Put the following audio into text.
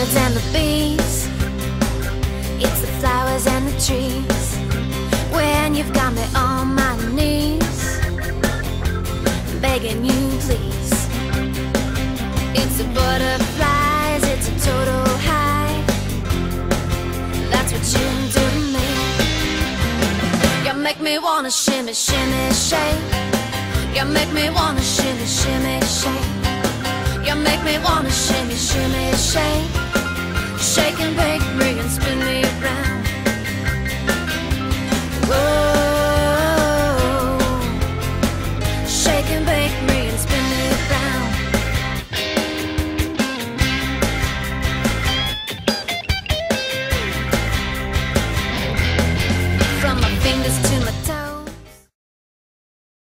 birds and the bees, it's the flowers and the trees. When you've got me on my knees, begging you please. It's the butterflies, it's a total high. That's what you do to me. You make me wanna shimmy, shimmy, shake. You make me wanna shimmy, shimmy, shake. You make me wanna shimmy, shimmy, shake. Shake and bake me and spin me around. Whoa. Shake and bake me and spin me around. From my fingers to my toes,